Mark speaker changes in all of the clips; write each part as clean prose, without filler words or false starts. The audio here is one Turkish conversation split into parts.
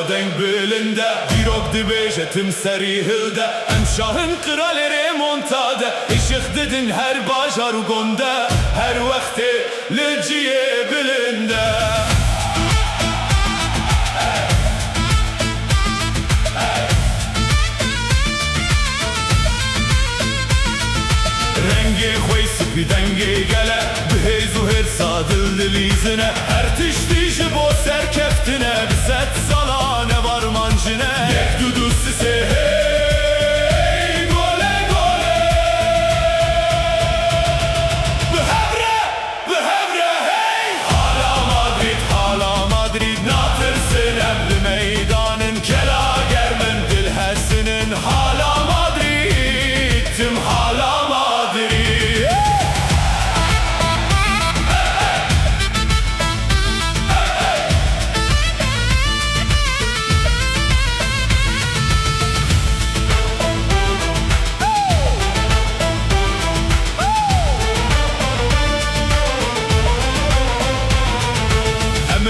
Speaker 1: denk belinde Dirok dibêje seri hilde Em şahın kraleri montade Işık dedin her bajar gonde Her vakti leciye bilinde Rengi خوی سپی دنگی گله بهیز و هر سادل دلیزنه Her tiştişi bo serkeftine Biset salane var mancine Yek dudu sise hey gole gole Behevre hey Hala Madrid natırsın emli meydanın Kela germen dilhesinin Hala Madrid tüm hala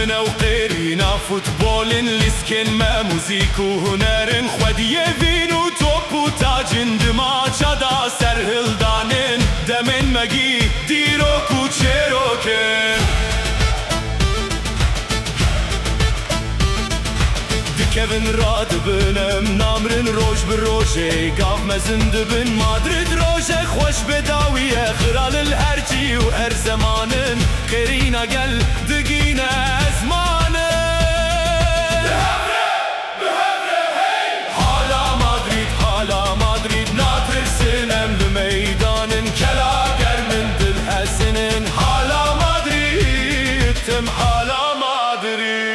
Speaker 1: من وقيرينا فوتبولن لسكن ما موزيك وهنرن خودية فين وتوب وتاجن دماغا دا سرهلدانن دمن مجي ديروك وتشيروكن دكevin radibinem namrin roj بروجي قاف مزندبن مادريد روجه خوش بداوية خلال الهرجي وهر زمانن خيرينا قل دقينا Hala Madrid natırsın emli meydanın Kela germin dilhesinin Hala Madrid tüm hala Madrid